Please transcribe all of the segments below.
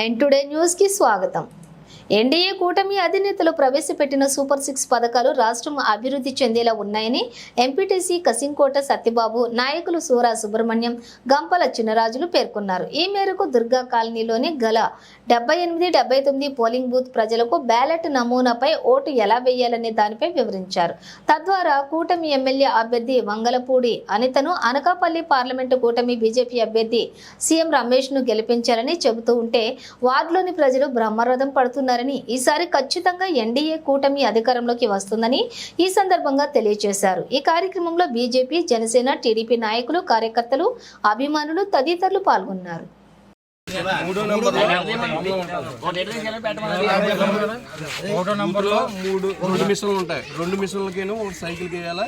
And today news కి స్వాగతం. NDA కూటమి అధినేతలు ప్రవేశపెట్టిన సూపర్ 6 పథకాలు రాష్ట్రం అభివృద్ధి చెందేలా ఉన్నాయని ఎంపీటీసీ కసింకోట సత్యబాబు, నాయకులు సూరా సుబ్రహ్మణ్యం, గంపల చిన్నరాజులు పేర్కొన్నారు. ఈ మేరకు దుర్గా కాలనీలోని గల 78-79 పోలింగ్ బూత్ ప్రజలకు బ్యాలెట్ నమూనాపై ఓటు ఎలా వేయాలనే దానిపై వివరించారు. తద్వారా కూటమి ఎమ్మెల్యే అభ్యర్థి వంగలపూడి అనితను, అనకాపల్లి పార్లమెంటు కూటమి బీజేపీ అభ్యర్థి సీఎం రమేష్ ను గెలిపించాలని చెబుతూ ఉంటే వార్డులోని ప్రజలు బ్రహ్మరథం పడుతున్నారు. ఈసారి ఖచ్చితంగా ఎన్డీఏ కూటమి అధికారంలోకి వస్తుందని ఈ సందర్భంగా తెలియజేశారు. ఈ కార్యక్రమంలో బీజేపీ, జనసేన, టీడీపీ నాయకులు, కార్యకర్తలు, అభిమానులు తదితరులు పాల్గొన్నారు. రెండు మిషన్లు ఉంటాయి. రెండు మిషన్లకేను ఒక సైకిల్ వేయాలా,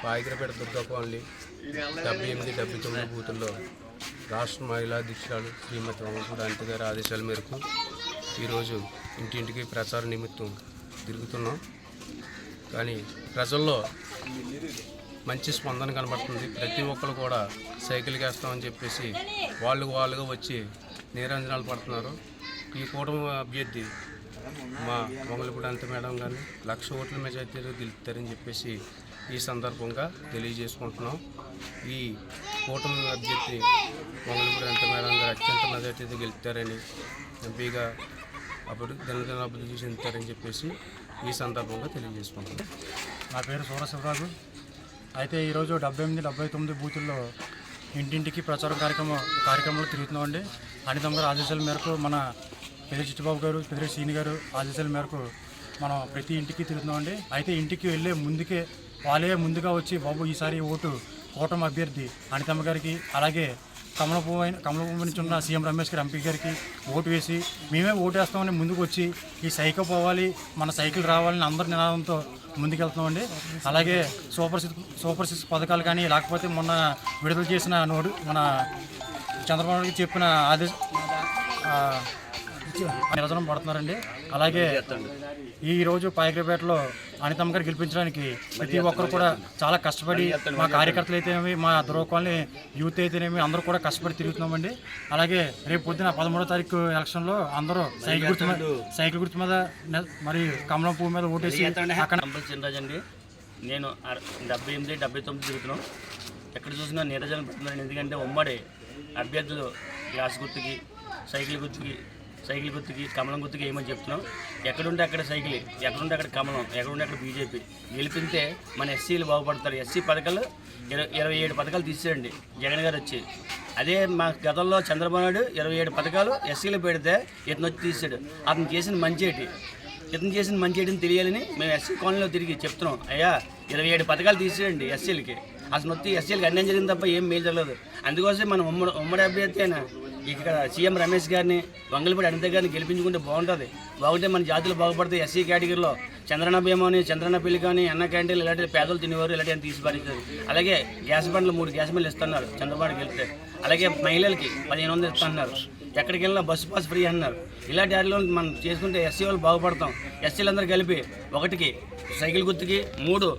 పాయిగ్రపేట దుర్గా కాలనీ 78-79 బూతుల్లో రాష్ట్ర మహిళా అధ్యక్షురాలు శ్రీమతి వంగలపూడి అనిత గారి ఆదేశాల మేరకు ఈరోజు ఇంటింటికి ప్రచార నిమిత్తం తిరుగుతున్నాం. కానీ ప్రజల్లో మంచి స్పందన కనబడుతుంది. ప్రతి ఒక్కరు కూడా సైకిల్కి వేస్తామని చెప్పేసి వాళ్ళుగా వచ్చి నీరంజనాలు పడుతున్నారు. ఈ కూటమి అభ్యర్థి మా వంగలపూడి అనిత మేడం గారిని 1,00,000 ఓట్ల మెజార్టీలో గెలుపుతారని చెప్పేసి ఈ సందర్భంగా తెలియజేసుకుంటున్నాం. ఈ కూటమి అభ్యర్థి వంగలపూడి అనిత మేడం గారు అత్యంత మెజార్టీతో గెలుపుతారని, ఎంపీగా అభివృద్ధి చెందుతారని చెప్పేసి ఈ సందర్భంగా తెలియజేసుకుంటున్నాం. నా పేరు సూరా శివరాజు. అయితే ఈరోజు 78-79 బూతుల్లో ఇంటింటికి ప్రచారం కార్యక్రమంలో తిరుగుతున్నామండి. అనితమ్మ గారు ఆదేశాల మేరకు, మన పెద్ద చిట్టుబాబు గారు, పెద్ద సీని గారు ఆదేశాల మేరకు మనం ప్రతి ఇంటికి తిరుగుతున్నామండి. అయితే ఇంటికి వెళ్ళే వాళ్ళే ముందుగా వచ్చి, బాబు ఈసారి ఓటు కూటమి అభ్యర్థి అనితమ్మ గారికి, అలాగే కమలపువ్వు నుంచి ఉన్న సీఎం రమేష్ గారి ఎంపీ గారికి ఓటు వేసి మేమే ఓటు వేస్తామని ముందుకు వచ్చి ఈ సైకిల్ పోవాలి, మన సైకిల్ రావాలని అందరి నినాదంతో ముందుకెళ్తున్నామండి. అలాగే సూపర్ 6 పథకాలు కానీ, లేకపోతే మొన్న విడుదల చేసిన మన చంద్రబాబు నాయుడు చెప్పిన నిరసనం పడుతున్నారండి. అలాగే ఈరోజు పాయకరపేటలో అనితమ్మ గారు గెలిపించడానికి ప్రతి ఒక్కరు కూడా చాలా కష్టపడి, మా కార్యకర్తలు అయితేనేమి, మా దుర్గకాలనీ యూత్ అయితేనేమి అందరూ కూడా కష్టపడి తిరుగుతున్నామండి. అలాగే రేపు పొద్దున 13వ తారీఖు ఎలక్షన్లో అందరూ సైకిల్ గుర్తు మీద మరి కమలం పువ్వు మీద ఓటేసి చిన్నరాజండి. నేను 78-79 తిరుగుతున్నాం. ఎక్కడ చూసినా నీరజనం పెడుతున్నాను. ఎందుకంటే ఉమ్మడి అభ్యర్థులు గ్యాస్ గుర్తుకి, సైకిల్ గుర్తుకి, కమలం గుర్తుకి వేయమని చెప్తున్నాం. ఎక్కడుంటే అక్కడ సైకిల్, ఎక్కడుంటే అక్కడ కమలం, ఎక్కడుంటే అక్కడ బీజేపీ గెలిపితే మన ఎస్సీలు బాగుపడతారు. ఎస్సీ పథకాలు 27 పథకాలు తీసేయండి జగన్ గారు వచ్చి. అదే మా గతంలో చంద్రబాబు నాయుడు 27 పథకాలు ఎస్సీలు పెడితే ఇతను వచ్చి తీసాడు. అతను చేసిన మంచి ఏంటిని తెలియాలని మేము ఎస్సీ కాలనీలో తిరిగి చెప్తున్నాం. అయ్యా 27 పథకాలు తీసేయండి ఎస్సీలకి. అసలు వచ్చి ఎస్సీలకి అన్యాయం జరిగింది తప్ప ఏం మేలు జరగలేదు. అందుకోసం మనం ఉమ్మడి అభ్యర్థి అయినా ఇక్కడ సీఎం రమేష్ గారిని, వంగలపూడి అనిత గారిని గెలిపించుకుంటే బాగుంటే మన జాతులు బాగుపడతాయి. ఎస్సీ కేటగిరీలో చంద్రన్న భీమా అని, చంద్రన్న పెళ్లి కానీ, అన్న క్యాంటీన్లు ఇలాంటి పేదలు తినేవారు ఇలాంటి తీసి పారించారు. అలాగే గ్యాస్ బండ్లు 3 గ్యాస్ బండ్లు ఇస్తున్నారు చంద్రబాబు గెలిస్తే. అలాగే మహిళలకి 1500 ఇస్తున్నారు. ఎక్కడికి వెళ్ళినా బస్సు పాస్ ఫ్రీ అన్నారు. ఇలాంటి వాటిలో మనం చేసుకుంటే ఎస్సీ వాళ్ళు బాగుపడతాం. ఎస్సీలందరూ కలిపి 1కి సైకిల్ గుర్తుకి, 3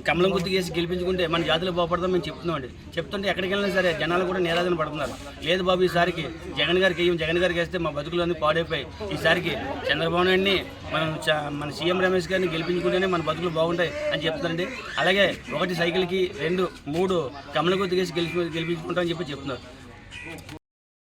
కమలం గుర్తుకి వేసి గెలిపించుకుంటే మన జాతులు బాగుపడతాం మేము చెప్తున్నామండి. చెప్తుంటే ఎక్కడికి వెళ్ళినా సరే జనాలు కూడా నిరాదన పడుతున్నారు. లేదు బాబు ఈసారికి జగన్ గారికి వేస్తే మా బతుకులన్నీ పాడైపోయి, ఈసారికి చంద్రబాబు నాయుడిని మన సీఎం రమేష్ గారిని గెలిపించుకుంటేనే మన బతుకులు బాగుంటాయి అని చెప్తున్నారండి. అలాగే 1 సైకిల్కి, 2, 3 కమలం గుర్తుకి వేసి గెలిపించుకుంటామని చెప్తున్నారు.